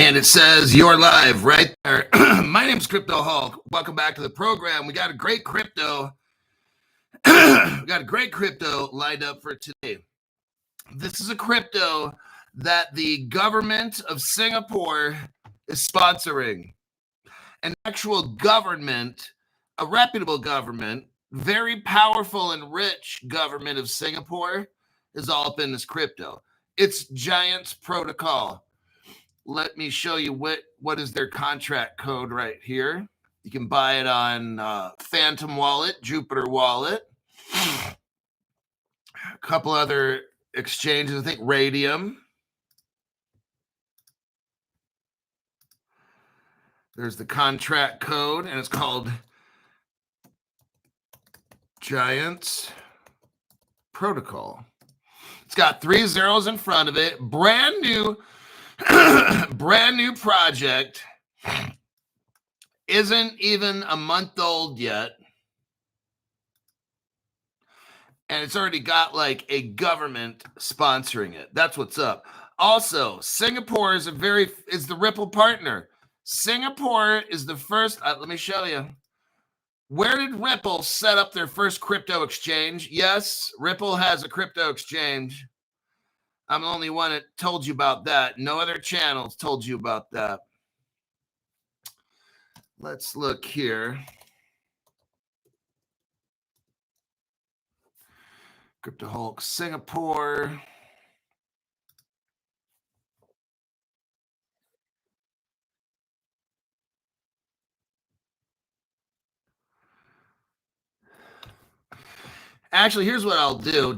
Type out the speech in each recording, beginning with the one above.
And it says you're live right there. My name's Crypto Hulk. Welcome back to the program. We got a great crypto. Lined up for today. This is a crypto that the government of Singapore is sponsoring. An actual government, a reputable government, very powerful and rich government of Singapore is all up in this crypto. It's Giants Protocol. Let me show you what is their contract code right here. You can buy it on Phantom Wallet, Jupiter Wallet, a couple other exchanges, I think Radium. There's the contract code, and it's called Giants Protocol. It's got 3 zeros in front of it. Brand new project. Isn't even a month old yet. And it's already got like a government sponsoring it. That's what's up. Also, Singapore is the Ripple partner. Singapore is the first, let me show you. Where did Ripple set up their first crypto exchange? Yes, Ripple has a crypto exchange. I'm the only one that told you about that. No other channels told you about that. Let's look here. Crypto Hulk, Singapore. Actually, here's what I'll do.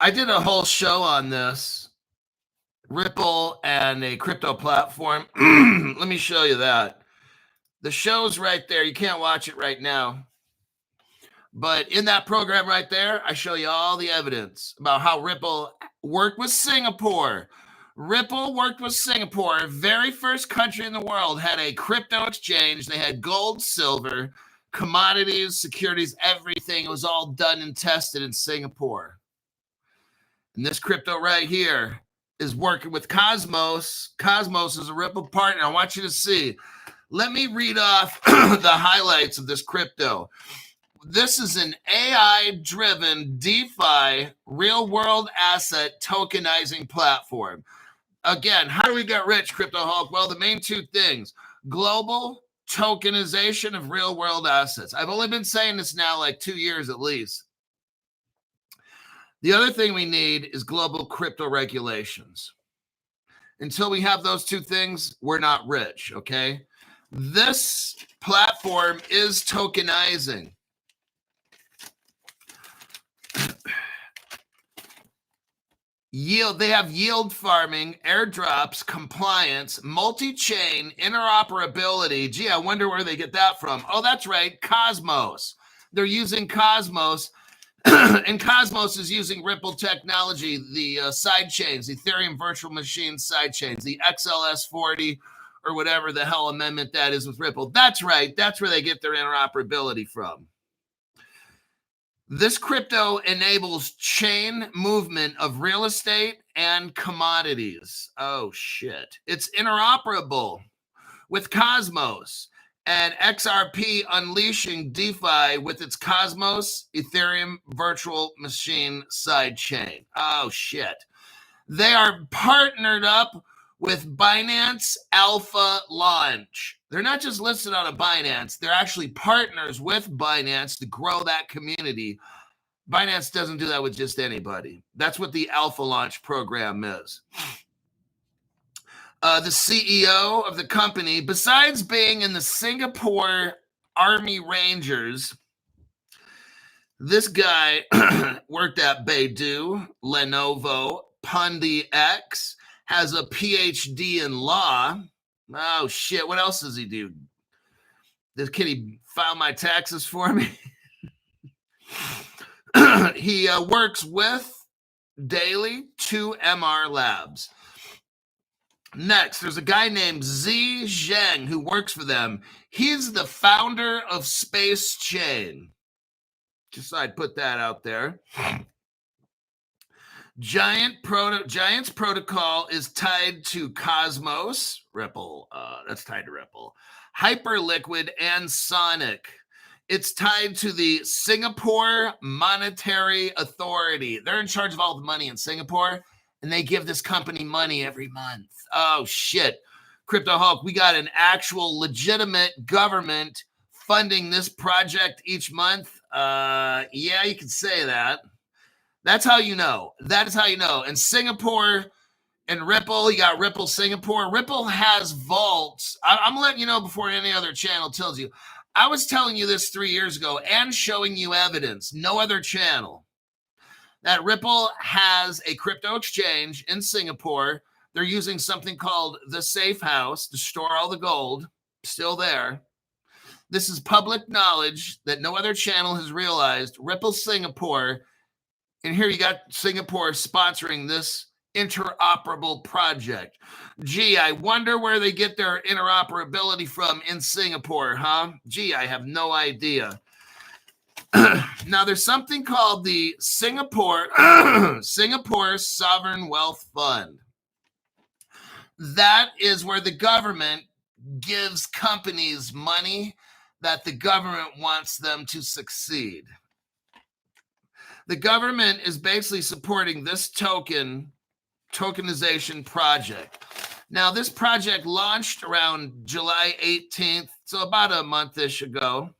I did a whole show on this. Ripple and a crypto platform. Let me show you that. The show's right there. You can't watch it right now. But in that program right there, I show you all the evidence about how Ripple worked with Singapore. Ripple worked with Singapore. Very first country in the world had a crypto exchange. They had gold, silver, commodities, securities, everything. It was all done and tested in Singapore. And this crypto right here is working with Cosmos. Cosmos is a Ripple partner. I want you to see. Let me read off the highlights of this crypto. This is an AI-driven DeFi real-world asset tokenizing platform. Again, how do we get rich, Crypto Hulk? Well, the main two things. Global tokenization of real-world assets. I've only been saying this now like 2 years at least. The other thing we need is global crypto regulations. Until we have those two things, we're not rich, okay? This platform is tokenizing. They have yield farming, airdrops, compliance, multi-chain, interoperability. Gee, I wonder where they get that from. Oh, that's right, Cosmos. They're using Cosmos. And Cosmos is using Ripple technology, the side chains, Ethereum virtual machine side chains, the XLS40 or whatever the hell amendment that is with Ripple. That's right. That's where they get their interoperability from. This crypto enables chain movement of real estate and commodities. Oh, shit. It's interoperable with Cosmos. And XRP unleashing DeFi with its Cosmos Ethereum virtual machine sidechain. Oh, shit. They are partnered up with Binance Alpha Launch. They're not just listed on a Binance. They're actually partners with Binance to grow that community. Binance doesn't do that with just anybody. That's what the Alpha Launch program is. The CEO of the company, besides being in the Singapore Army Rangers, this guy worked at Baidu, Lenovo, Pundi X, has a PhD in law. Oh, shit. What else does he do? Can he file my taxes for me? He works with daily 2MR Labs. Next, there's a guy named Z Zheng who works for them. He's the founder of Space Chain. Just so I'd put that out there. Giant's protocol is tied to Cosmos, Ripple. That's tied to Ripple. Hyperliquid and Sonic. It's tied to the Singapore Monetary Authority. They're in charge of all the money in Singapore, and they give this company money every month. Oh, shit. Crypto Hulk, we got an actual legitimate government funding this project each month. Yeah, you could say that. That's how you know. That is how you know. And Singapore and Ripple, you got Ripple Singapore. Ripple has vaults. I'm letting you know before any other channel tells you. I was telling you this 3 years ago and showing you evidence. No other channel. That Ripple has a crypto exchange in Singapore. They're using something called the Safe House to store all the gold. Still there. This is public knowledge that no other channel has realized. Ripple Singapore. And here you got Singapore sponsoring this interoperable project. Gee, I wonder where they get their interoperability from in Singapore, huh? Gee, I have no idea. Now, there's something called the Singapore Sovereign Wealth Fund. That is where the government gives companies money that the government wants them to succeed. The government is basically supporting this tokenization project. Now, this project launched around July 18th, so about a month-ish ago.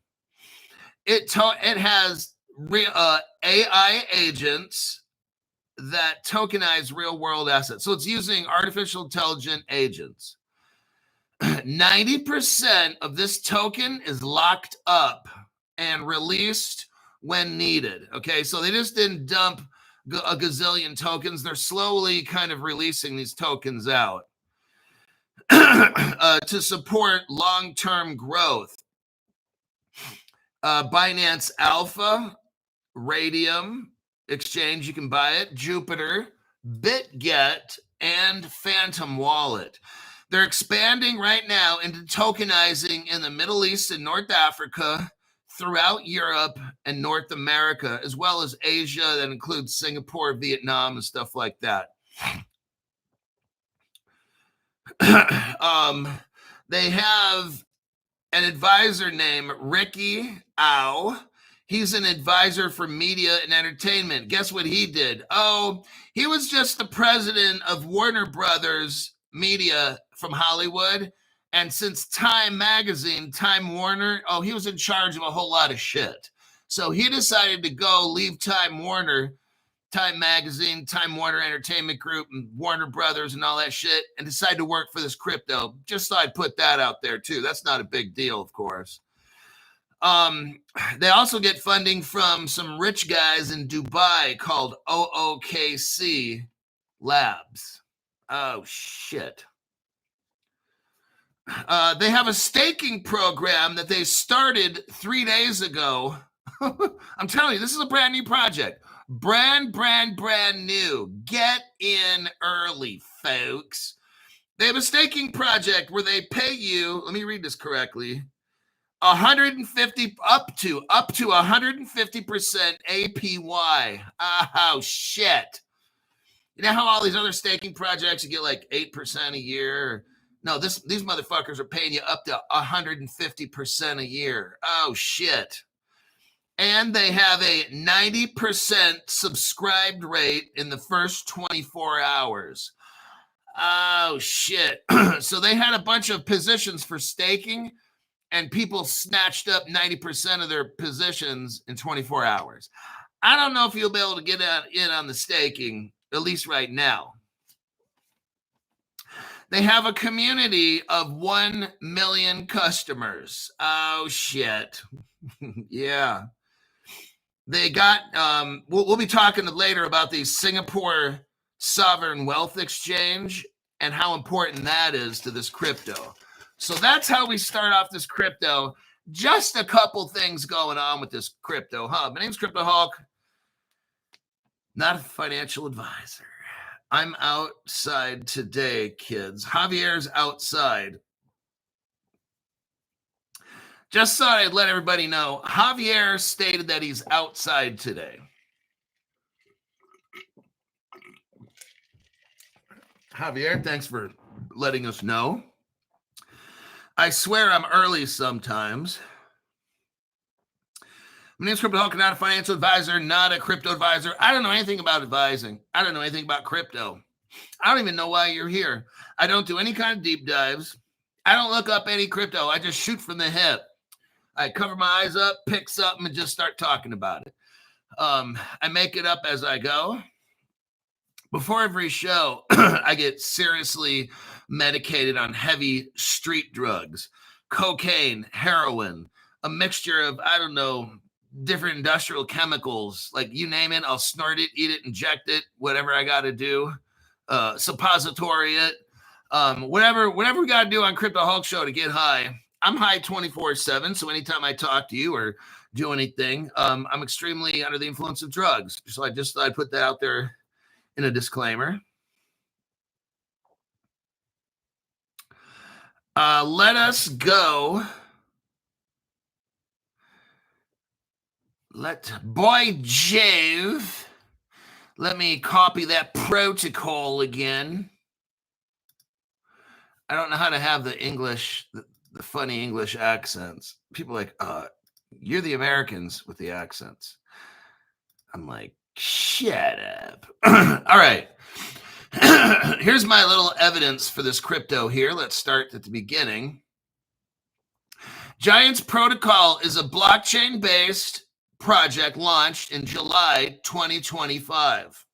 It has AI agents that tokenize real-world assets. So it's using artificial intelligent agents. 90% of this token is locked up and released when needed. Okay, so they just didn't dump a gazillion tokens. They're slowly kind of releasing these tokens out to support long-term growth. Binance Alpha, Radium Exchange, you can buy it, Jupiter, BitGet, and Phantom Wallet. They're expanding right now into tokenizing in the Middle East and North Africa, throughout Europe and North America, as well as Asia. That includes Singapore, Vietnam, and stuff like that. They have an advisor named Ricky Au. He's an advisor for media and entertainment. Guess what he did? Oh, he was just the president of Warner Brothers Media from Hollywood. And since Time Magazine, Time Warner, he was in charge of a whole lot of shit. So he decided to go leave Time Warner, Time Magazine, Time Warner Entertainment Group, and Warner Brothers and all that shit, and decide to work for this crypto. Just thought I'd put that out there, too. That's not a big deal, of course. They also get funding from some rich guys in Dubai called OOKC Labs. Oh, shit. They have a staking program that they started 3 days ago. I'm telling you, this is a brand new project. Brand new. Get in early, folks. They have a staking project where they pay you, let me read this correctly, 150 up to 150% APY. Oh, shit. You know how all these other staking projects, you get like 8% a year? No, these motherfuckers are paying you up to 150% a year. Oh, shit. And they have a 90% subscribed rate in the first 24 hours. Oh, shit. So they had a bunch of positions for staking, and people snatched up 90% of their positions in 24 hours. I don't know if you'll be able to get in on the staking, at least right now. They have a community of 1 million customers. Oh, shit. Yeah. They got, we'll be talking later about the Singapore Sovereign Wealth Exchange and how important that is to this crypto. So that's how we start off this crypto. Just a couple things going on with this crypto, huh? My name's Crypto Hulk. Not a financial advisor. I'm outside today, kids. Javier's outside. Just thought I'd let everybody know. Javier stated that he's outside today. Javier, thanks for letting us know. I swear I'm early sometimes. My name's Crypto Hulk, not a financial advisor, not a crypto advisor. I don't know anything about advising. I don't know anything about crypto. I don't even know why you're here. I don't do any kind of deep dives. I don't look up any crypto. I just shoot from the hip. I cover my eyes up, pick something, and just start talking about it. I make it up as I go. Before every show, I get seriously medicated on heavy street drugs, cocaine, heroin, a mixture of, I don't know, different industrial chemicals. Like you name it, I'll snort it, eat it, inject it, whatever I got to do. Suppository it, whatever we got to do on Crypto Hulk Show to get high. I'm high 24/7, so anytime I talk to you or do anything, I'm extremely under the influence of drugs. So I just thought I'd put that out there in a disclaimer. Let us go. Boy Jove. Let me copy that protocol again. I don't know how to have the English, the funny English accents. People are like, you're the Americans with the accents. I'm like, shut up. All right. Here's my little evidence for this crypto here. Let's start at the beginning. Giants Protocol is a blockchain-based project launched in July 2025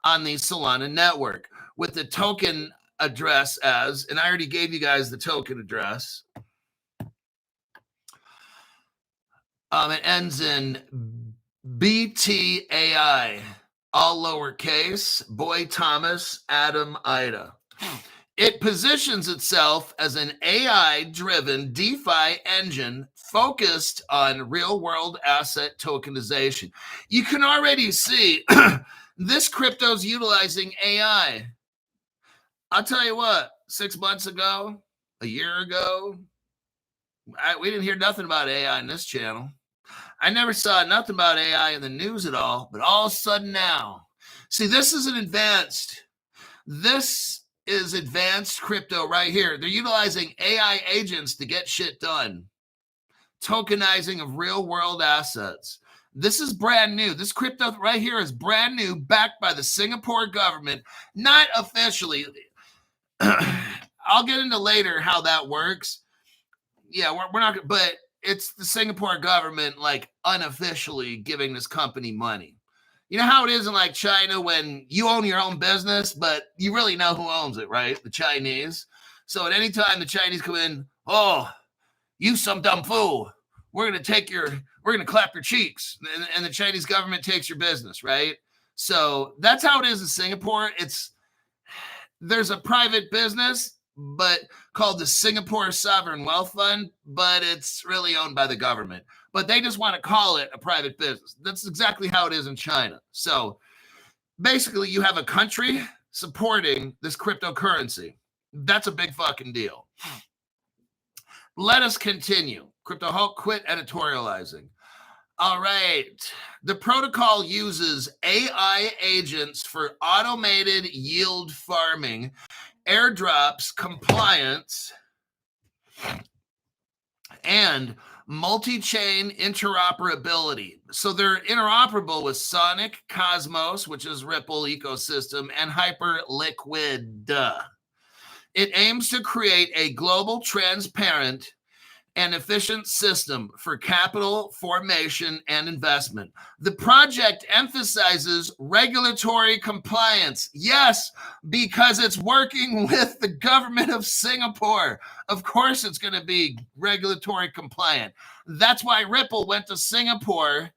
on the Solana network with the token address as, and I already gave you guys the token address. It ends in BTAI, all lowercase, Boy Thomas, Adam, Ida. It positions itself as an AI-driven DeFi engine focused on real-world asset tokenization. You can already see this crypto's utilizing AI. I'll tell you what, 6 months ago, a year ago, we didn't hear nothing about AI in this channel. I never saw nothing about AI in the news at all, but all of a sudden now. See, this is advanced crypto right here. They're utilizing AI agents to get shit done. Tokenizing of real world assets. This is brand new. This crypto right here is brand new, backed by the Singapore government, not officially. I'll get into later how that works. Yeah, we're not, but it's the Singapore government, like, unofficially giving this company money. You know how it is in, like, China when you own your own business, but you really know who owns it, right? The Chinese. So at any time the Chinese come in, oh, you some dumb fool. We're going to clap your cheeks. And the Chinese government takes your business, right? So that's how it is in Singapore. There's a private business, but called the Singapore Sovereign Wealth Fund, but it's really owned by the government. But they just want to call it a private business. That's exactly how it is in China. So basically, you have a country supporting this cryptocurrency. That's a big fucking deal. Let us continue. Crypto Hulk quit editorializing. All right. The protocol uses AI agents for automated yield farming, airdrops, compliance, and multi-chain interoperability. So they're interoperable with Sonic, Cosmos, which is Ripple ecosystem, and Hyperliquid. It aims to create a global, transparent, and efficient system for capital formation and investment. The project emphasizes regulatory compliance. Yes, because it's working with the government of Singapore. Of course, it's going to be regulatory compliant. That's why Ripple went to Singapore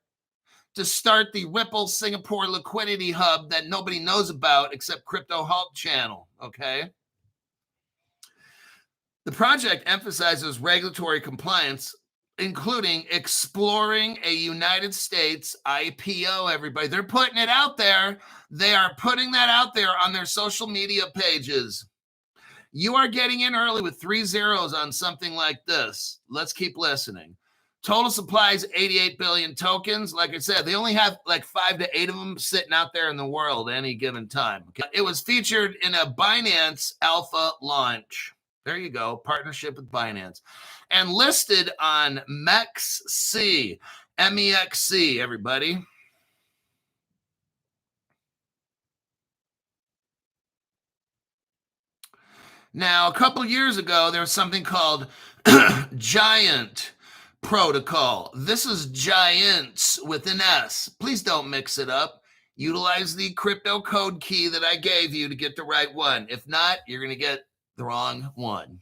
to start the Ripple Singapore Liquidity Hub that nobody knows about except Crypto Hulk channel, okay? The project emphasizes regulatory compliance, including exploring a United States IPO, everybody. They're putting it out there. They are putting that out there on their social media pages. You are getting in early with 3 zeros on something like this. Let's keep listening. Total supply is 88 billion tokens. Like I said, they only have like 5 to 8 of them sitting out there in the world at any given time. Okay? It was featured in a Binance Alpha launch. There you go, partnership with Binance. And listed on MEXC, MEXC, everybody. Now, a couple years ago, there was something called Giant Protocol. This is Giants with an S. Please don't mix it up. Utilize the crypto code key that I gave you to get the right one. If not, you're going to get the wrong one.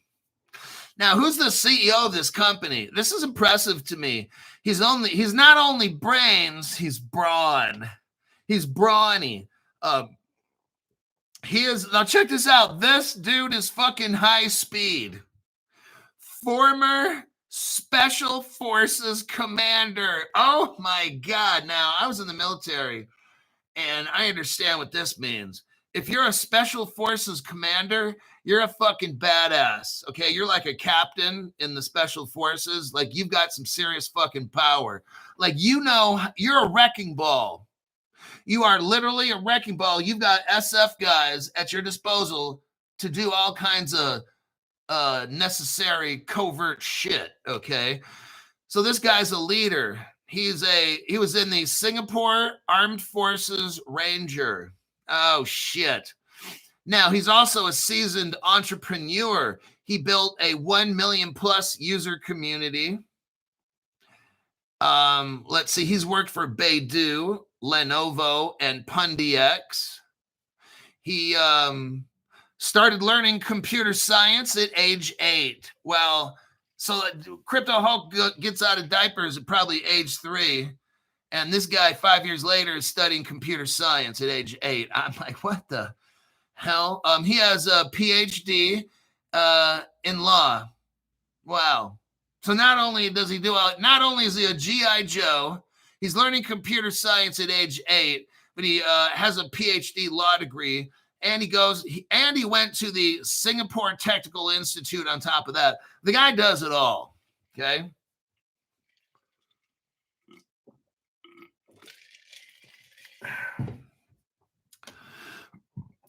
Now, who's the CEO of this company? This is impressive to me. He's not only brains, he's brawn. He's brawny. He is, now check this out. This dude is fucking high speed. Former Special Forces commander. Oh my God. Now, I was in the military and I understand what this means. If you're a Special Forces commander, you're a fucking badass. Okay. You're like a captain in the Special Forces. Like you've got some serious fucking power. Like, you know, you're a wrecking ball. You are literally a wrecking ball. You've got SF guys at your disposal to do all kinds of necessary covert shit. Okay. So this guy's a leader. He was in the Singapore Armed Forces Ranger. Oh shit. Now he's also a seasoned entrepreneur. He built a 1 million plus user community. Let's see. He's worked for Baidu, Lenovo, and Pundex. He started learning computer science at age 8. Well, so Crypto Hulk gets out of diapers at probably age 3. And this guy 5 years later is studying computer science at age 8. I'm like, what the hell? He has a PhD in law. Wow. So not only is he a G.I. Joe, he's learning computer science at age 8, but he has a PhD law degree, and he went to the Singapore Technical Institute on top of that. The guy does it all, okay?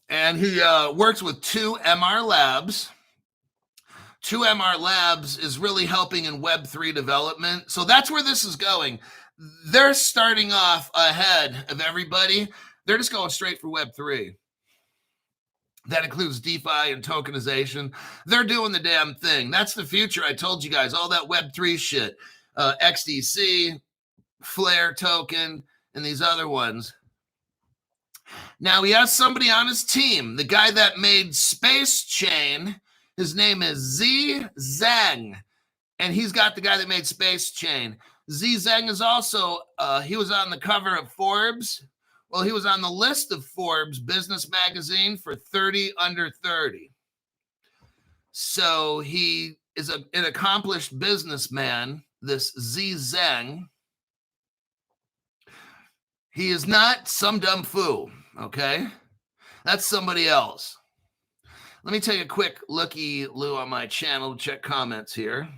And he works with 2MR Labs. 2MR Labs is really helping in Web3 development. So that's where this is going. They're starting off ahead of everybody. They're just going straight for Web3. That includes DeFi and tokenization. They're doing the damn thing. That's the future. I told you guys, all that Web3 shit. XDC, Flare token, and these other ones. Now, he has somebody on his team. The guy that made Space Chain, his name is Z Zheng, and he's got the guy that made Space Chain. Z Zheng is also, he was on the cover of Forbes. Well, he was on the list of Forbes business magazine for 30 under 30. So he is an accomplished businessman, this Z Zheng. He is not some dumb fool, okay? That's somebody else. Let me take a quick looky-loo on my channel to check comments here.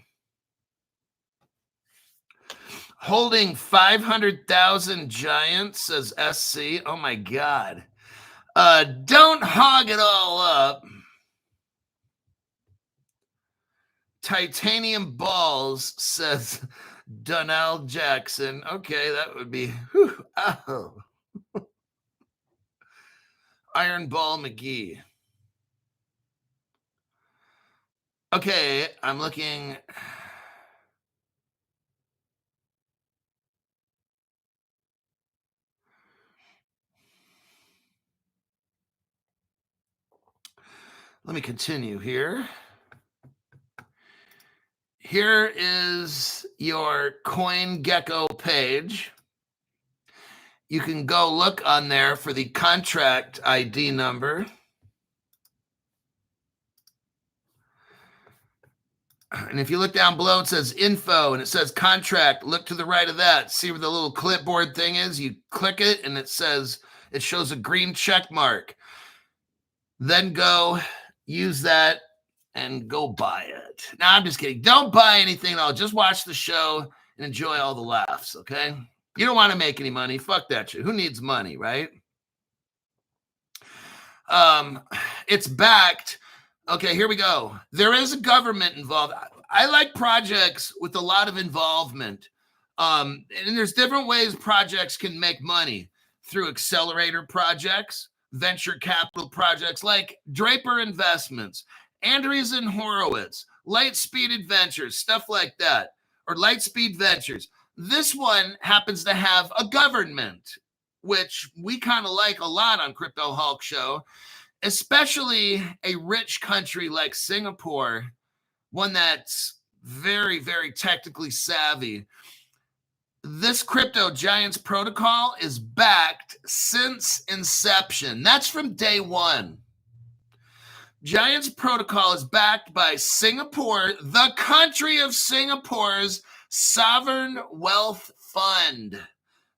Holding 500,000 giants, says SC. Oh, my God. Don't hog it all up. Titanium balls, says Donnell Jackson. Okay, that would be... Whew, oh. Iron Ball McGee. Okay, I'm looking. Let me continue here. Here is your CoinGecko page. You can go look on there for the contract ID number. And if you look down below, it says info and it says contract. Look to the right of that. See where the little clipboard thing is? You click it and it shows a green check mark. Then go use that and go buy it. Now, I'm just kidding. Don't buy anything at all. Just watch the show and enjoy all the laughs, okay? You don't want to make any money. Fuck that shit. Who needs money, right? It's backed. Okay, here we go. There is a government involved. I like projects with a lot of involvement. And there's different ways projects can make money through accelerator projects, venture capital projects like Draper Investments, Andreessen Horowitz, Lightspeed Adventures, stuff like that, or Lightspeed Ventures. This one happens to have a government, which we kind of like a lot on Crypto Hulk Show, especially a rich country like Singapore, one that's very, very technically savvy. This Crypto Giants protocol is backed since inception. That's from day one. Giants protocol is backed by Singapore, the country of Singapore's sovereign wealth fund.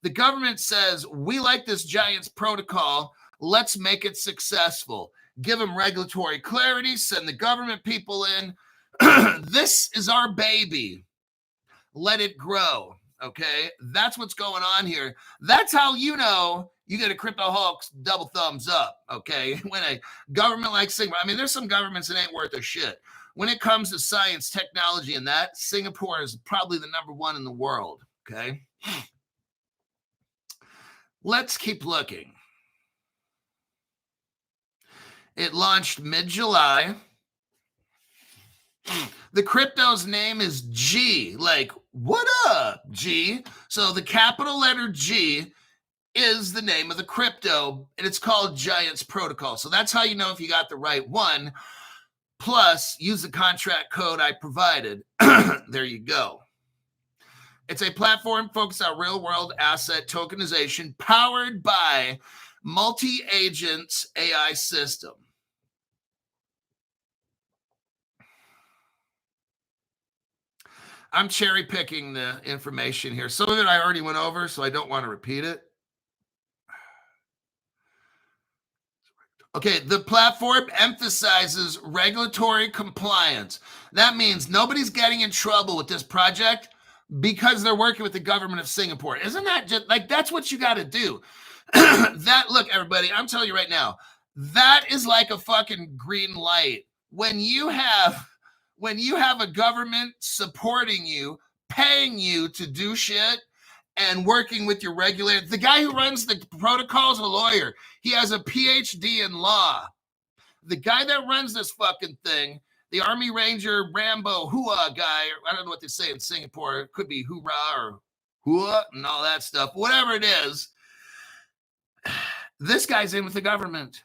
The government says, we like this Giants protocol. Let's make it successful. Give them regulatory clarity, send the government people in. This is our baby. Let it grow. Okay, that's what's going on here. That's how you know you get a Crypto Hulk's double thumbs up. Okay, when a government like Singapore, I mean, there's some governments that ain't worth a shit. When it comes to science, technology, and that, Singapore is probably the number one in the world. Okay, let's keep looking. It launched mid-July. The crypto's name is G, like, what up, G? So the capital letter G is the name of the crypto, and it's called Giants Protocol. So that's how you know if you got the right one. Plus, use the contract code I provided. There you go. It's a platform focused on real-world asset tokenization powered by multi-agents AI system. I'm cherry picking the information here. Some of it I already went over, so I don't want to repeat it. Okay, the platform emphasizes regulatory compliance. That means nobody's getting in trouble with this project because they're working with the government of Singapore. Isn't that just like, that's what you got to do? Look, everybody, I'm telling you right now, that is like a fucking green light. When you have a government supporting you, paying you to do shit, and working with your regulator. The guy who runs the protocol is a lawyer. He has a PhD in law. The guy that runs this fucking thing, the Army Ranger Rambo Hua guy, I don't know what they say in Singapore. It could be hoorah or hua and all that stuff. Whatever it is, this guy's in with the government.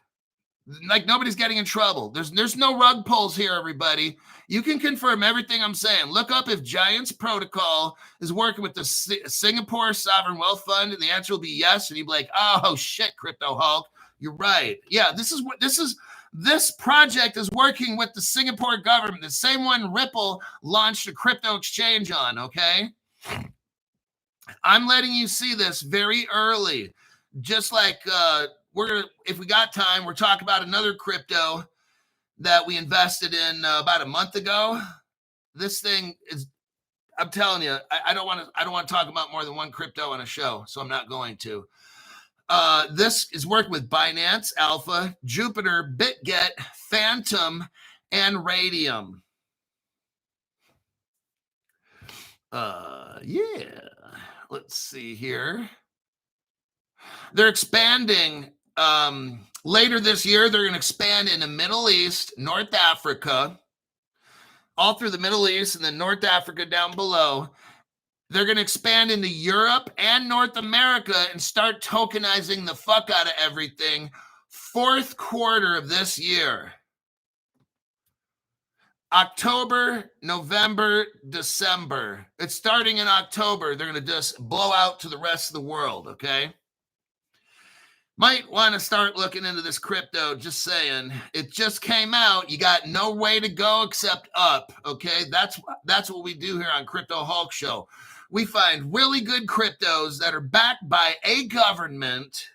Like, nobody's getting in trouble. There's no rug pulls here, everybody. You can confirm everything I'm saying. Look up if Giants Protocol is working with the Singapore Sovereign Wealth Fund, and the answer will be yes. And you'll be like, oh shit, Crypto Hulk, you're right. Yeah, this project is working with the Singapore government, the same one Ripple launched a crypto exchange on. Okay, I'm letting you see this very early, just like we're gonna, if we got time, we're talking about another crypto that we invested in about a month ago. This thing is, I'm telling you, I don't want to talk about more than one crypto on a show, so I'm not going to. This is working with Binance, Alpha, Jupiter, BitGet, Phantom, and Radium. Yeah, let's see here. They're expanding. Later this year, they're going to expand in the Middle East, North Africa, all through the Middle East, and then North Africa down below. They're going to expand into Europe and North America and start tokenizing the fuck out of everything fourth quarter of this year. October, November, December. It's starting in October. They're going to just blow out to the rest of the world, okay? Might want to start looking into this crypto, just saying. It just came out. You got no way to go except up, okay? That's what we do here on Crypto Hulk Show. We find really good cryptos that are backed by a government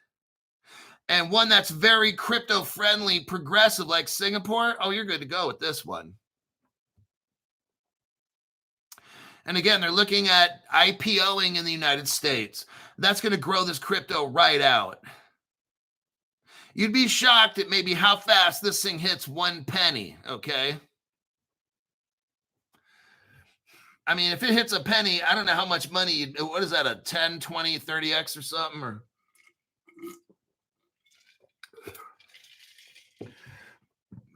and one that's very crypto-friendly, progressive like Singapore. Oh, you're good to go with this one. And again, they're looking at IPOing in the United States. That's going to grow this crypto right out. You'd be shocked at maybe how fast this thing hits 1 penny, okay? I mean, if it hits a penny, I don't know how much money, what is that, a 10, 20, 30x or something? Or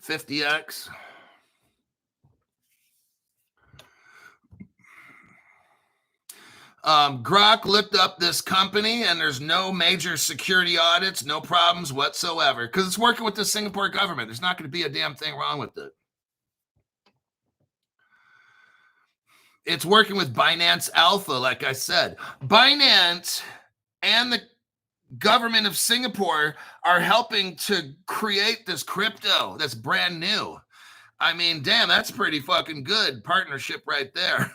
50x? Grok looked up this company and there's no major security audits, no problems whatsoever, because it's working with the Singapore government. There's not going to be a damn thing wrong with it. It's working with Binance Alpha, like I said. Binance and the government of Singapore are helping to create this crypto that's brand new. I mean, damn, that's pretty fucking good partnership right there.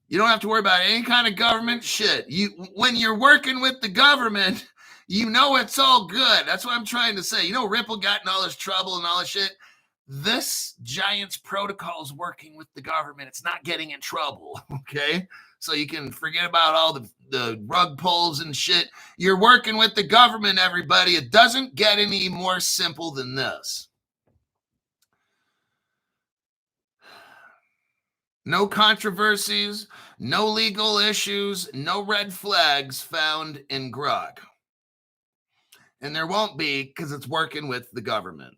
You don't have to worry about any kind of government shit. When you're working with the government, you know it's all good. That's what I'm trying to say. You know, Ripple got in all this trouble and all this shit. This Giants protocol is working with the government. It's not getting in trouble, okay? So you can forget about all the rug pulls and shit. You're working with the government, everybody. It doesn't get any more simple than this. No controversies, no legal issues, no red flags found in Grok. And there won't be because it's working with the government.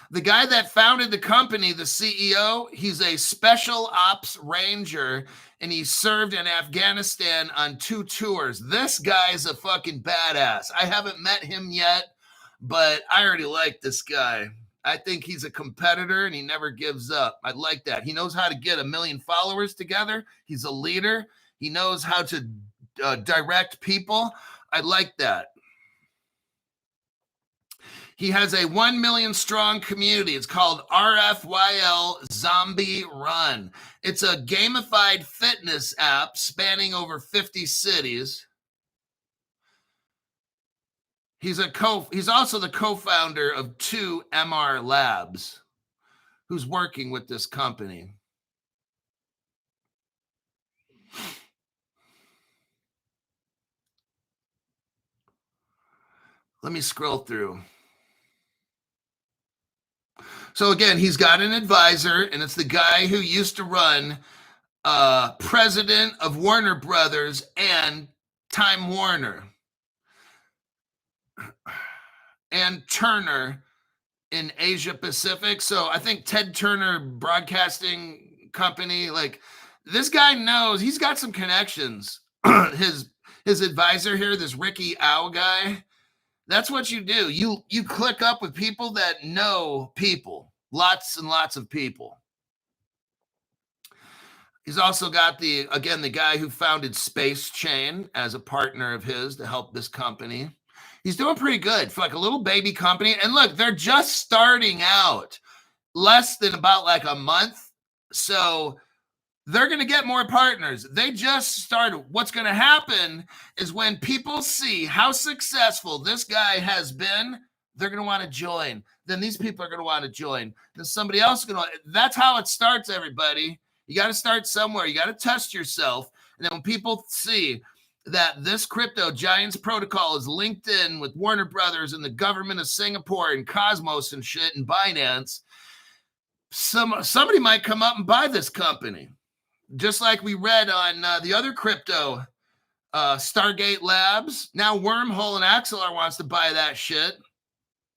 The guy that founded the company, the CEO, he's a special ops ranger, and he served in Afghanistan on 2 tours. This guy's a fucking badass. I haven't met him yet, but I already like this guy. I think he's a competitor and he never gives up. I like that. He knows how to get 1 million followers together. He's a leader. He knows how to direct people. I like that. He has a 1 million strong community. It's called RFYL Zombie Run. It's a gamified fitness app spanning over 50 cities. He's also the co-founder of 2 MR Labs, who's working with this company. Let me scroll through. So again, he's got an advisor, and it's the guy who used to run president of Warner Brothers and Time Warner and Turner in Asia Pacific. So I think Ted Turner Broadcasting Company, like this guy knows, he's got some connections. his advisor here, this Ricky Au guy, that's what you do. You click up with people that know people, lots and lots of people. He's also got the guy who founded Space Chain as a partner of his to help this company. He's doing pretty good for like a little baby company. And look, they're just starting out, less than about like a month. So they're going to get more partners. They just started. What's going to happen is when people see how successful this guy has been, they're going to want to join. Then these people are going to want to join. Then somebody else is going to. That's how it starts, everybody. You got to start somewhere. You got to test yourself. And then when people see that this crypto Giants protocol is linked in with Warner Brothers and the government of Singapore and Cosmos and shit and Binance, somebody might come up and buy this company. Just like we read on the other crypto, Stargate Labs. Now Wormhole and Axelar wants to buy that shit.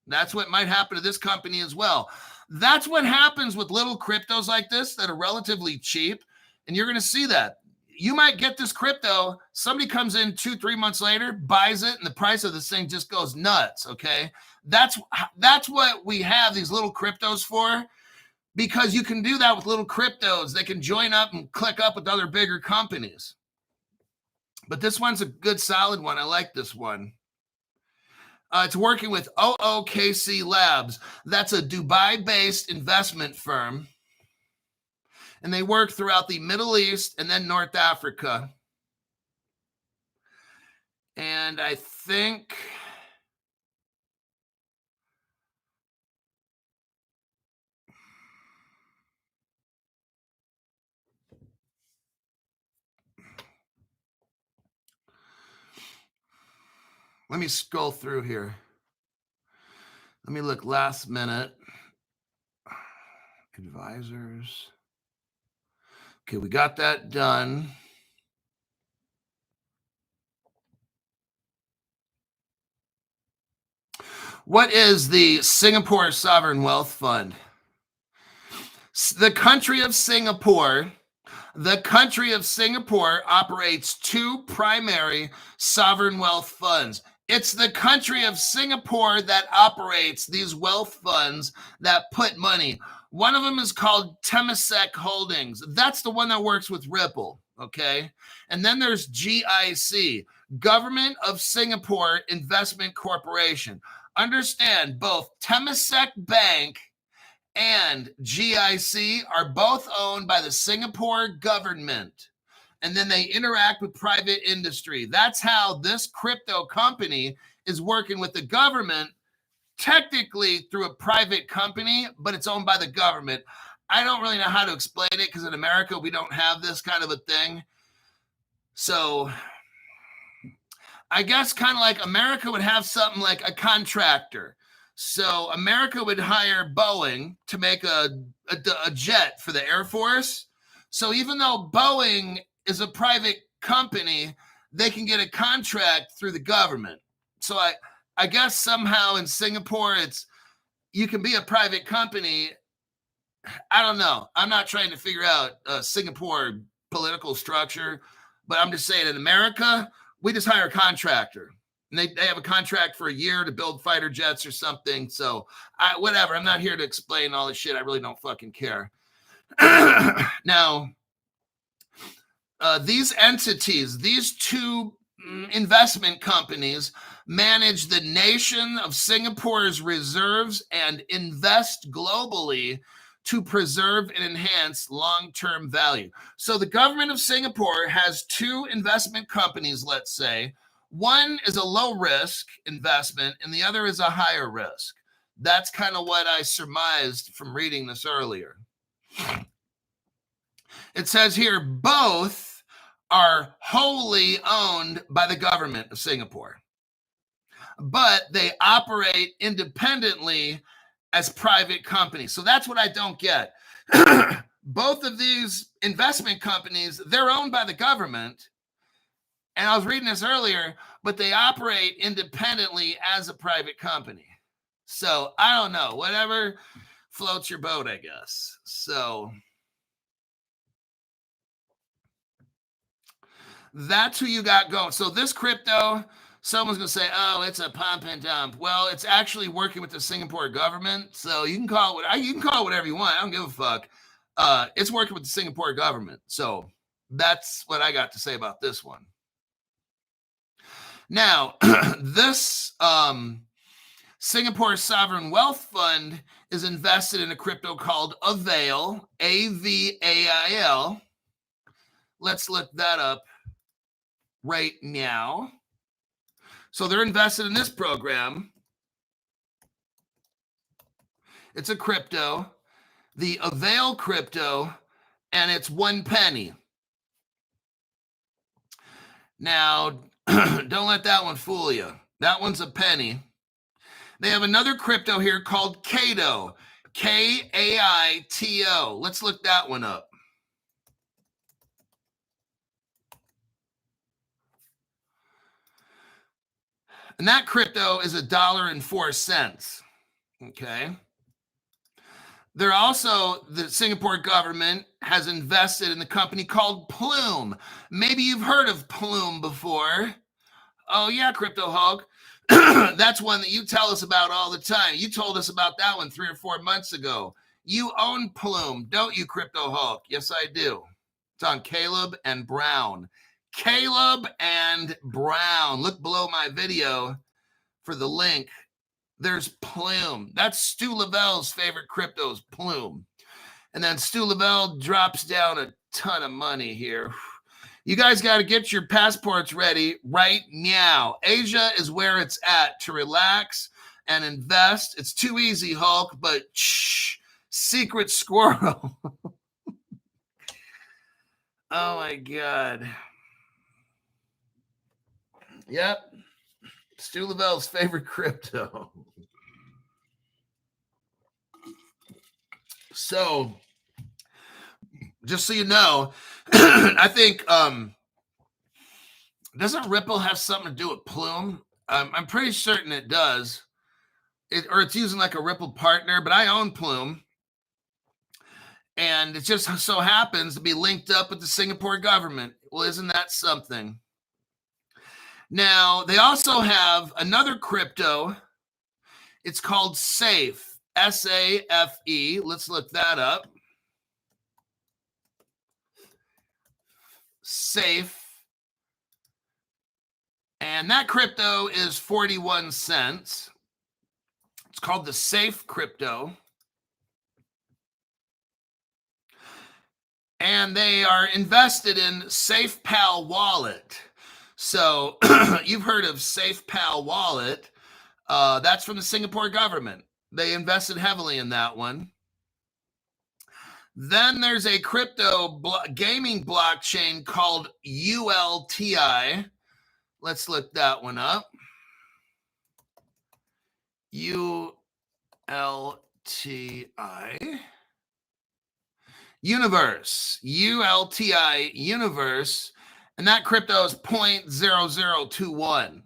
That's what might happen to this company as well. That's what happens with little cryptos like this that are relatively cheap. And you're going to see that. You might get this crypto. Somebody comes in 2-3 months later, buys it, and the price of this thing just goes nuts, okay? That's what we have these little cryptos for. Because you can do that with little cryptos. They can join up and click up with other bigger companies. But this one's a good, solid one. I like this one. It's working with OOKC Labs. That's a Dubai-based investment firm. And they work throughout the Middle East and then North Africa. And I think... Let me scroll through here. Let me look last minute. Advisors. Okay, we got that done. What is the Singapore Sovereign Wealth Fund? The country of Singapore operates two primary sovereign wealth funds. It's the country of Singapore that operates these wealth funds that put money. One of them is called Temasek Holdings. That's the one that works with Ripple, okay? And then there's GIC, Government of Singapore Investment Corporation. Understand, both Temasek Bank and GIC are both owned by the Singapore government. And then they interact with private industry. That's how this crypto company is working with the government, technically through a private company, but it's owned by the government. I don't really know how to explain it because in America, we don't have this kind of a thing. So I guess kind of like America would have something like a contractor. So America would hire Boeing to make a jet for the Air Force. So even though Boeing is a private company, they can get a contract through the government. So I guess somehow in Singapore, you can be a private company. I don't know. I'm not trying to figure out Singapore political structure, but I'm just saying in America, we just hire a contractor. And they have a contract for a year to build fighter jets or something. So whatever. I'm not here to explain all this shit. I really don't fucking care. Now, these entities, these two investment companies, manage the nation of Singapore's reserves and invest globally to preserve and enhance long-term value. So the government of Singapore has two investment companies, let's say. One is a low-risk investment, and the other is a higher risk. That's kind of what I surmised from reading this earlier. It says here, both are wholly owned by the government of Singapore, but they operate independently as private companies. So that's what I don't get. Both of these investment companies, they're owned by the government. And I was reading this earlier, but they operate independently as a private company. So I don't know, whatever floats your boat, I guess. So that's who you got going. So this crypto, someone's going to say, oh, it's a pump and dump. Well, it's actually working with the Singapore government. So you can call it whatever you want. I don't give a fuck. It's working with the Singapore government. So that's what I got to say about this one. Now, this Singapore Sovereign Wealth Fund is invested in a crypto called Avail, AVAIL. Let's look that up right now. So they're invested in this program. It's a crypto, the Avail crypto, and it's 1 penny. Now, don't let that one fool you. That one's a penny. They have another crypto here called Kaito, Kaito. Let's look that one up. And that crypto is $1.04. Okay. They're also, the Singapore government has invested in the company called Plume. Maybe you've heard of Plume before. Oh yeah, Crypto Hulk. That's one that you tell us about all the time. You told us about that one 3 or 4 months ago. You own Plume, don't you, Crypto Hulk? Yes, I do. It's on Caleb and Brown. Caleb and Brown. Look below my video for the link. There's Plume. That's Stu Lavelle's favorite cryptos, Plume. And then Stu Lavelle drops down a ton of money here. You guys got to get your passports ready right now. Asia is where it's at to relax and invest. It's too easy, Hulk, but shh, secret squirrel. Oh, my God. Yep. Stu Lavelle's favorite crypto. So, just so you know, I think doesn't Ripple have something to do with Plume? I'm pretty certain it does. Or it's using like a Ripple partner, but I own Plume. And it just so happens to be linked up with the Singapore government. Well, isn't that something? Now, they also have another crypto. It's called SAFE, S-A-F-E. Let's look that up. SAFE. And that crypto is 41 cents. It's called the SAFE crypto. And they are invested in SafePal Wallet. So you've heard of SafePal Wallet. That's from the Singapore government. They invested heavily in that one. Then there's a crypto gaming blockchain called ULTI. Let's look that one up. ULTI. Universe. ULTI Universe. And that crypto is 0.0021.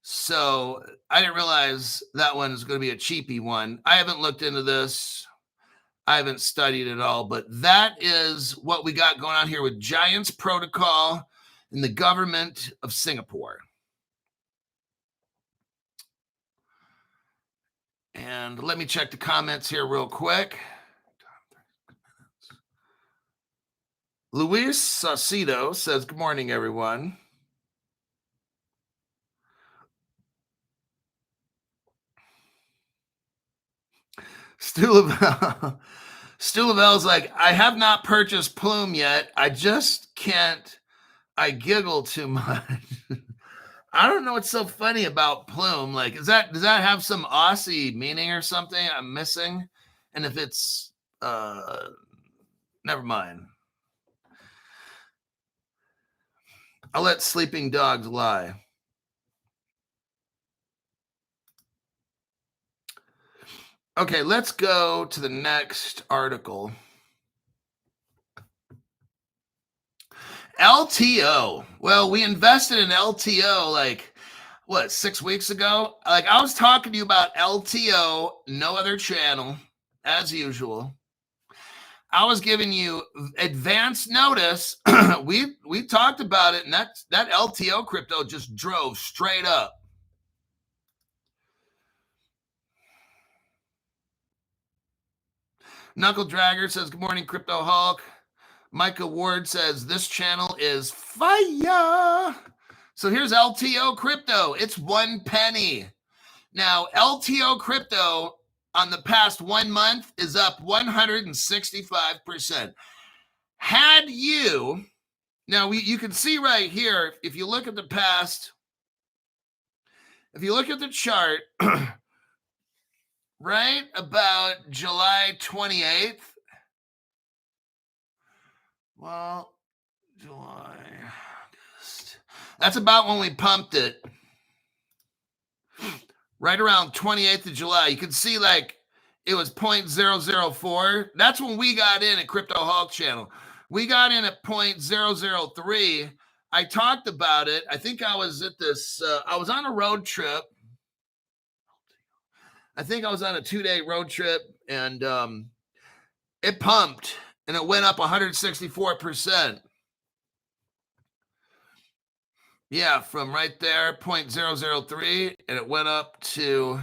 So I didn't realize that one is going to be a cheapy one. I haven't looked into this. I haven't studied it all, but that is what we got going on here with Giants Protocol and the government of Singapore. And let me check the comments here real quick. Luis Saucedo says, good morning, everyone. Stu Lavelle's like, I have not purchased Plume yet. I just can't. I giggle too much. I don't know what's so funny about Plume. Like, does that have some Aussie meaning or something I'm missing? And if it's, never mind. I'll let sleeping dogs lie. Okay, let's go to the next article. LTO. Well, we invested in LTO like, 6 weeks ago? Like, I was talking to you about LTO, no other channel, as usual. I was giving you advance notice. We talked about it, and that LTO crypto just drove straight up. Knuckle Dragger says, good morning, Crypto Hulk. Micah Ward says, this channel is fire. So here's LTO crypto. It's 1 penny. Now, LTO crypto on the past 1 month is up 165%. Had you, now you can see right here, if you look at the past, if you look at the chart, right about July 28th, well, July, August, that's about when we pumped it. Right around 28th of July, you can see like it was 0.004. That's when we got in at Crypto Hulk channel. We got in at 0.003. I talked about it. I think I was at this, I was on a road trip. I think I was on a 2-day road trip, and it pumped, and it went up 164%. Yeah, from right there, 0.003, and it went up to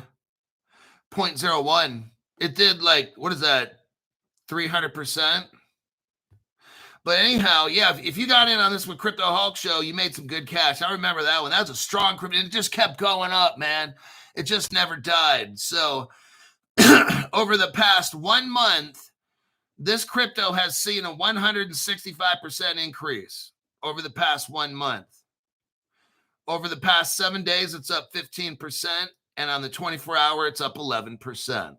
0.01. It did like, what is that, 300%? But anyhow, yeah, if you got in on this with Crypto Hulk show, you made some good cash. I remember that one. That was a strong crypto. It just kept going up, man. It just never died. So over the past 1 month, this crypto has seen a 165% increase over the past 1 month. Over the past 7 days, it's up 15%. And on the 24-hour, it's up 11%.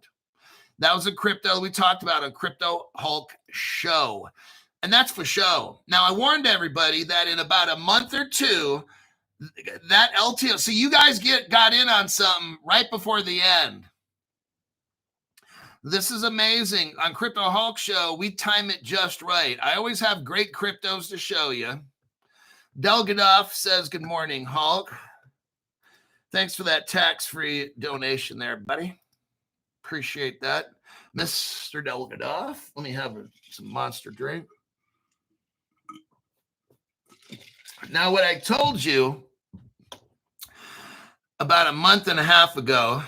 That was a crypto we talked about on Crypto Hulk show. And that's for show. Now, I warned everybody that in about a month or two, That LTO. So you guys got in on something right before the end. This is amazing. On Crypto Hulk Show, we time it just right. I always have great cryptos to show you. Gov'T says, good morning, Hulk. Thanks for that tax-free donation there, buddy. Appreciate that. Mr. Gov'T. Let me have some monster drink. Now, what I told you about a month and a half ago,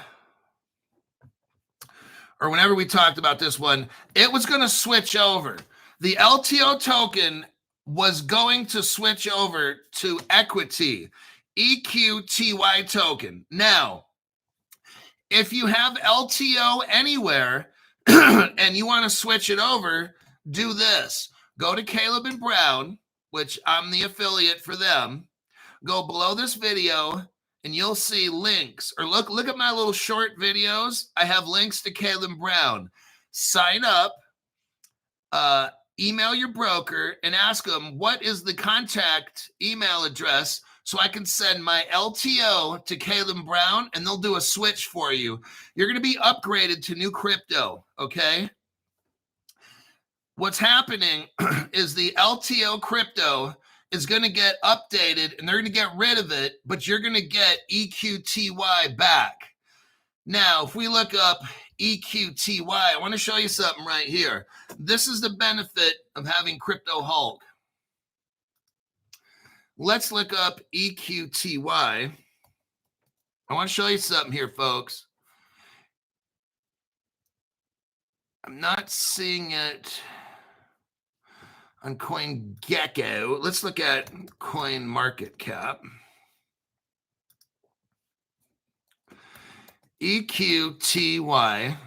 or whenever we talked about this one, it was going to switch over. The LTO token was going to switch over to equity, EQTY token. Now, if you have LTO anywhere and you want to switch it over, do this. Go to Caleb and Brown, which I'm the affiliate for them. Go below this video and you'll see links, or look at my little short videos. I have links to Caleb Brown. Sign up, email your broker and ask them what is the contact email address so I can send my LTO to Caleb Brown and they'll do a switch for you. You're going to be upgraded to new crypto, okay? What's happening is the LTO crypto is going to get updated and they're going to get rid of it, but you're going to get EQTY back. Now, if we look up EQTY, I want to show you something right here. This is the benefit of having Crypto Hulk. Let's look up EQTY. I want to show you something here, folks. I'm not seeing it on CoinGecko. Let's look at CoinMarketCap. EQTY.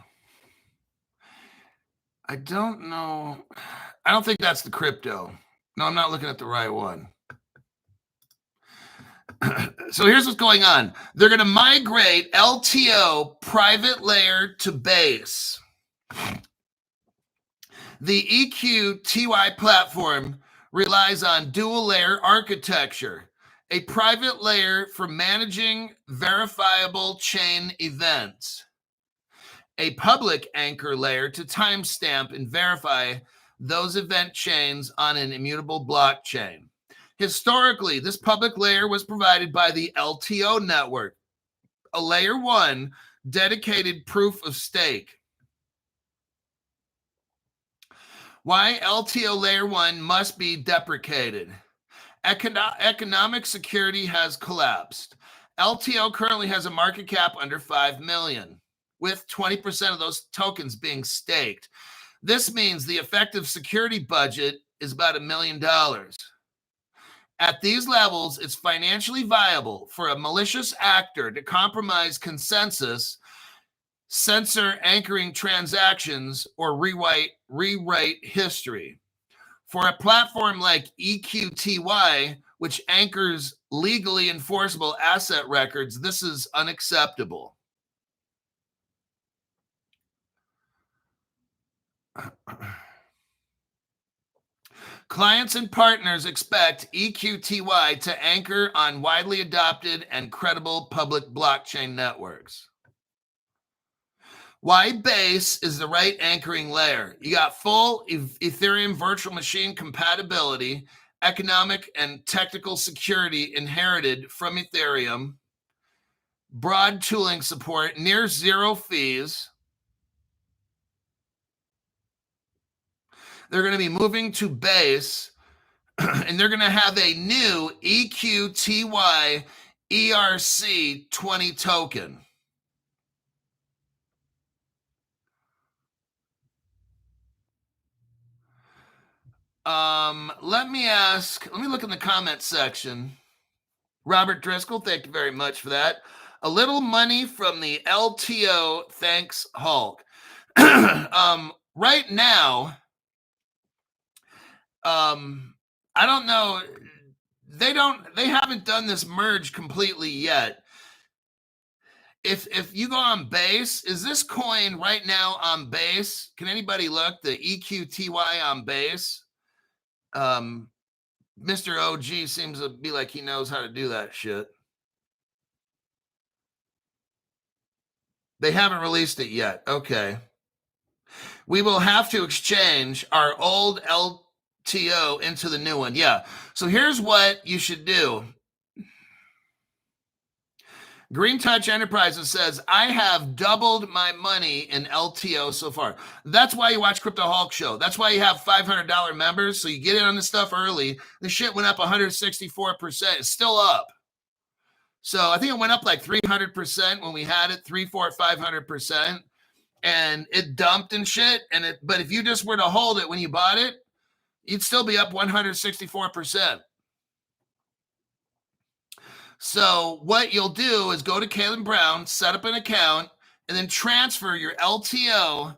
I don't know. I don't think that's the crypto. No, I'm not looking at the right one. So here's what's going on. They're going to migrate LTO private layer to base. The EQTY platform relies on dual layer architecture, a private layer for managing verifiable chain events, a public anchor layer to timestamp and verify those event chains on an immutable blockchain. Historically, this public layer was provided by the LTO network, a layer 1 dedicated proof of stake. Why LTO layer 1 must be deprecated. Economic security has collapsed. LTO currently has a market cap under 5 million, with 20% of those tokens being staked. This means the effective security budget is about $1 million. At these levels, it's financially viable for a malicious actor to compromise consensus, censor anchoring transactions, or rewrite history. For a platform like EQTY, which anchors legally enforceable asset records, this is unacceptable. Clients and partners expect EQTY to anchor on widely adopted and credible public blockchain networks. Why Base is the right anchoring layer? You got full Ethereum virtual machine compatibility, economic and technical security inherited from Ethereum, broad tooling support, near zero fees. They're going to be moving to Base, and they're going to have a new EQTY ERC20 token. Let me look in the comment section. Robert Driscoll, thank you very much for that. A little money from the LTO, thanks, Hulk. Right now, I don't know. They haven't done this merge completely yet. If you go on Base, is this coin right now on Base? Can anybody look? The EQTY on Base? Mr. OG seems to be like he knows how to do that shit. They haven't released it yet. Okay. We will have to exchange our old LTO into the new one. Yeah. So here's what you should do. Green Touch Enterprises says, I have doubled my money in LTO so far. That's why you watch Crypto Hulk Show. That's why you have $500 members. So you get in on the stuff early. The shit went up 164%. It's still up. So I think it went up like 300% when we had it, 500%. And it dumped and shit. But if you just were to hold it when you bought it, you'd still be up 164%. So what you'll do is go to Kalen Brown, set up an account, and then transfer your LTO.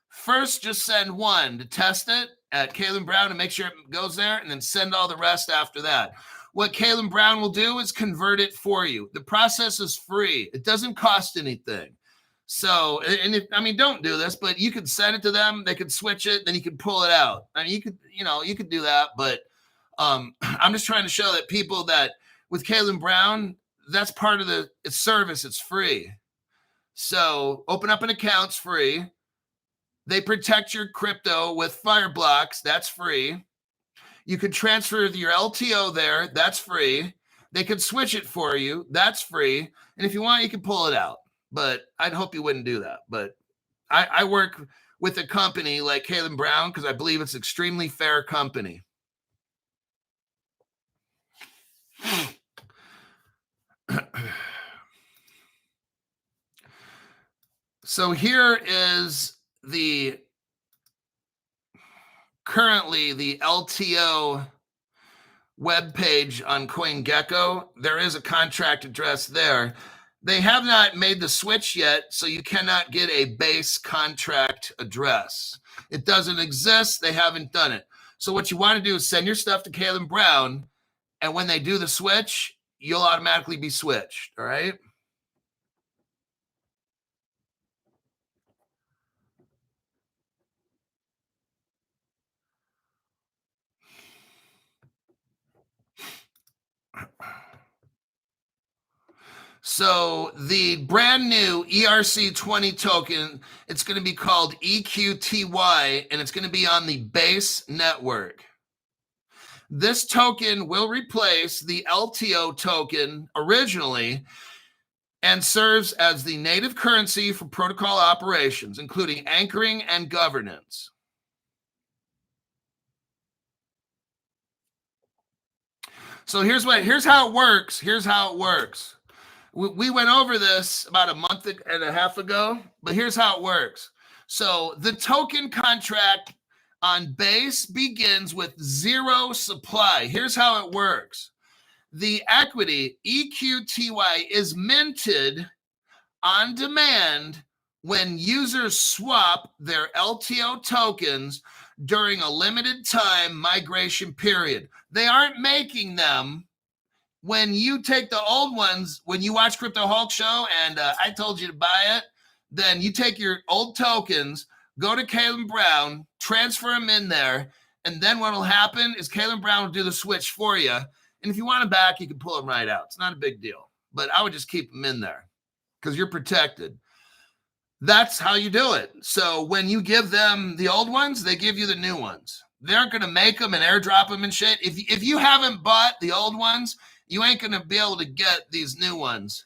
First, just send one to test it at Kalen Brown and make sure it goes there, and then send all the rest after that. What Kalen Brown will do is convert it for you. The process is free. It doesn't cost anything. So, don't do this, but you could send it to them. They could switch it, then you could pull it out. I mean, you could do that, but I'm just trying to show that people that with Kalen Brown, that's part of the service. It's free. So open up an account. It's free. They protect your crypto with Fireblocks. That's free. You could transfer your LTO there. That's free. They could switch it for you. That's free. And if you want, you can pull it out. But I'd hope you wouldn't do that. But I work with a company like Kalen Brown because I believe it's an extremely fair company. So here is currently the LTO webpage on CoinGecko. There is a contract address there. They have not made the switch yet, so you cannot get a base contract address. It doesn't exist. They haven't done it. So what you want to do is send your stuff to Kalen Brown, and when they do the switch, you'll automatically be switched, all right? So the brand new ERC20 token, it's going to be called EQTY, and it's going to be on the base network. This token will replace the LTO token originally and serves as the native currency for protocol operations, including anchoring and governance. So here's how it works. Here's how it works. We went over this about a month and a half ago, but here's how it works. So the token contract on base begins with 0 supply. Here's how it works. The equity EQTY is minted on demand when users swap their LTO tokens during a limited time migration period. They aren't making them. When you take the old ones, when you watch Crypto Hulk Show and I told you to buy it, then you take your old tokens, go to Kalen Brown, transfer them in there, and then what will happen is Kalen Brown will do the switch for you. And if you want them back, you can pull them right out. It's not a big deal. But I would just keep them in there because you're protected. That's how you do it. So when you give them the old ones, they give you the new ones. They aren't going to make them and airdrop them and shit. If you haven't bought the old ones, you ain't going to be able to get these new ones.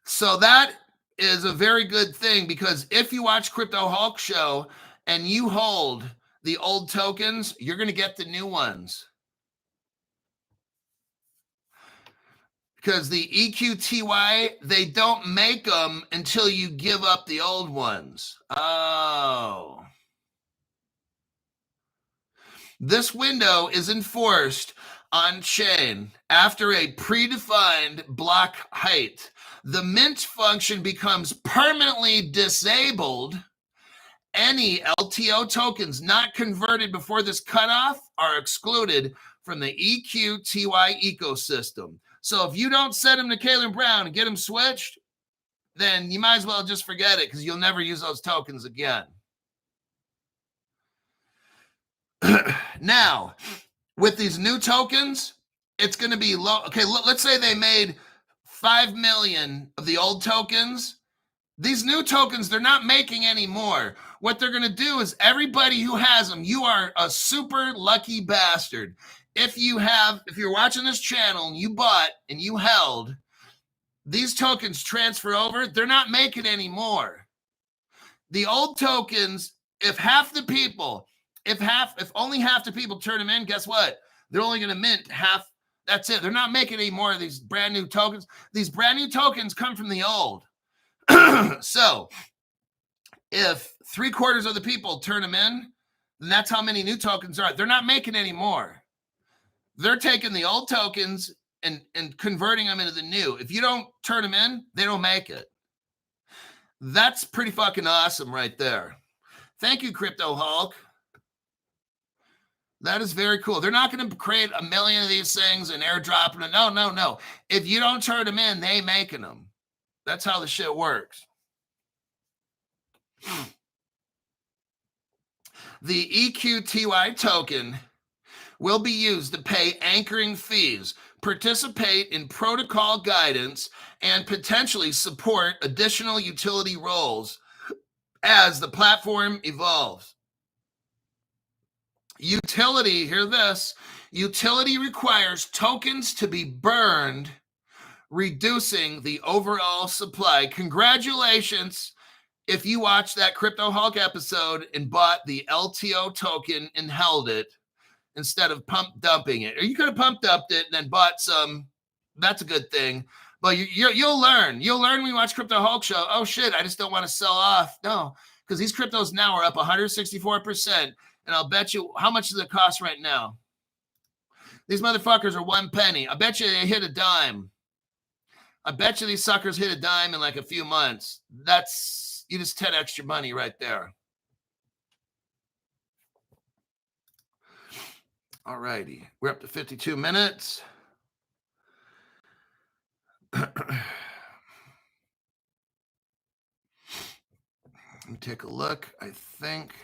So that is a very good thing because if you watch Crypto Hulk Show and you hold the old tokens, you're going to get the new ones. Because the EQTY, they don't make them until you give up the old ones. Oh. This window is enforced on chain after a predefined block height. The mint function becomes permanently disabled. Any LTO tokens not converted before this cutoff are excluded from the EQTY ecosystem. So if you don't send them to Kalen Brown and get them switched, then you might as well just forget it because you'll never use those tokens again. Now, with these new tokens, it's going to be low. Okay, let's say they made 5 million of the old tokens. These new tokens, they're not making any more. What they're going to do is everybody who has them, you are a super lucky bastard. If you're watching this channel and you bought and you held, these tokens transfer over, they're not making any more. The old tokens, if only half the people turn them in, guess what? They're only going to mint half. That's it. They're not making any more of these brand new tokens. These brand new tokens come from the old. So if 3/4 of the people turn them in, then that's how many new tokens are. They're not making any more. They're taking the old tokens and converting them into the new. If you don't turn them in, they don't make it. That's pretty fucking awesome right there. Thank you, Crypto Hulk. That is very cool. They're not going to create 1 million of these things and airdrop them. No. If you don't turn them in, they ain't making them. That's how the shit works. The EQTY token will be used to pay anchoring fees, participate in protocol guidance, and potentially support additional utility roles as the platform evolves. Utility, hear this, utility requires tokens to be burned, reducing the overall supply. Congratulations if you watched that Crypto Hulk episode and bought the LTO token and held it instead of pump dumping it. Or you could have pump dumped it and then bought some. That's a good thing. But you'll learn. You'll learn when you watch Crypto Hulk show. Oh, shit, I just don't want to sell off. No, because these cryptos now are up 164%. And I'll bet you, how much does it cost right now? These motherfuckers are 1 penny. I bet you they hit a dime. I bet you these suckers hit a dime in like a few months. You just 10x your money right there. All righty. We're up to 52 minutes. Let me take a look. I think.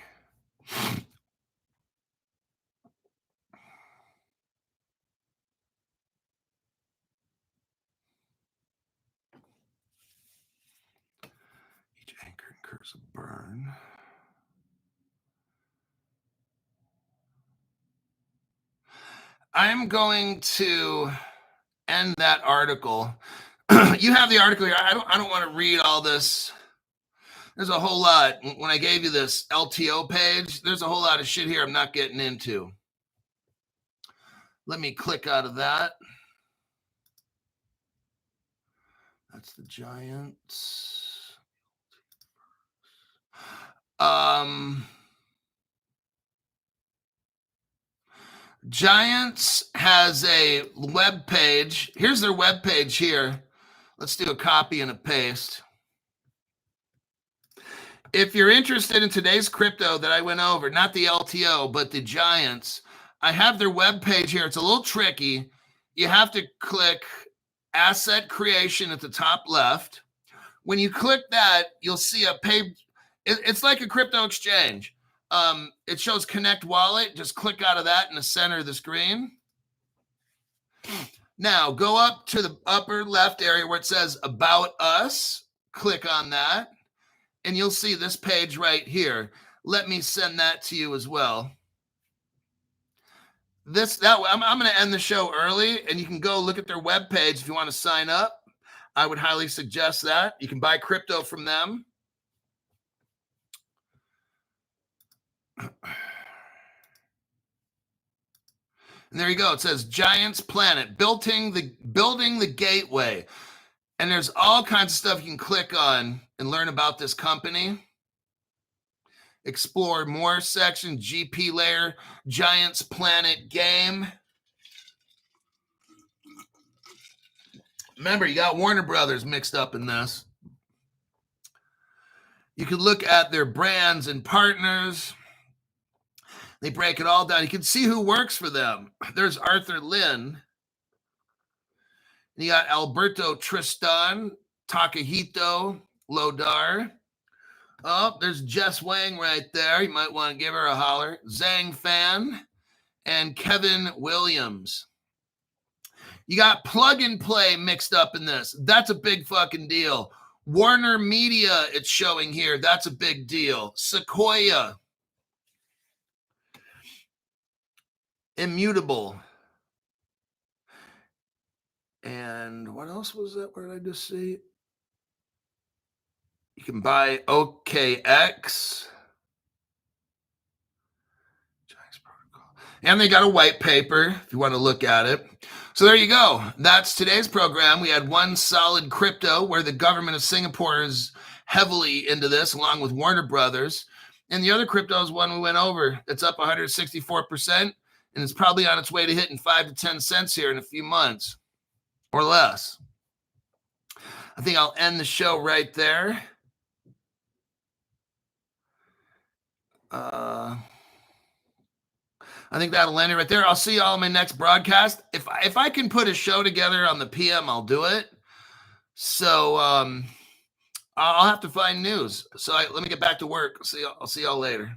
Each anchor incurs a burn. I'm going to end that article. You have the article here. I don't want to read all this. There's a whole lot. When I gave you this LTO page, there's a whole lot of shit here I'm not getting into. Let me click out of that. That's the Giants. Giants has a web page. Here's their web page here. Let's do a copy and a paste. If you're interested in today's crypto that I went over, not the LTO, but the Giants, I have their web page here. It's a little tricky. You have to click asset creation at the top left. When you click that, you'll see a page. It's like a crypto exchange. It shows connect wallet. Just click out of that in the center of the screen. Now go up to the upper left area where it says about us. Click on that and you'll see this page right here. Let me send that to you as well. I'm going to end the show early and you can go look at their webpage if you want to sign up. I would highly suggest that. You can buy crypto from them. And there you go. It says Giants Planet, building the gateway. And there's all kinds of stuff you can click on and learn about this company. Explore more section, GP layer, Giants Planet game. Remember, you got Warner Brothers mixed up in this. You can look at their brands and partners. They break it all down. You can see who works for them. There's Arthur Lynn. You got Alberto Tristan, Takahito Lodar, Oh, there's Jess Wang right there. You might want to give her a holler. Zhang Fan and Kevin Williams. You got Plug and Play mixed up in this. That's a big fucking deal. Warner Media, it's showing here. That's a big deal. Sequoia. Immutable. And what else was that? Where did I just see? You can buy OKX. And they got a white paper if you want to look at it. So there you go. That's today's program. We had one solid crypto where the government of Singapore is heavily into this, along with Warner Brothers. And the other crypto is one we went over. It's up 164%, and it's probably on its way to hitting 5 to 10 cents here in a few months or less. I think I'll end the show right there. I think that'll end it right there. I'll see y'all in my next broadcast. If I can put a show together on the PM, I'll do it. So I'll have to find news. So let me get back to work. I'll see y'all later.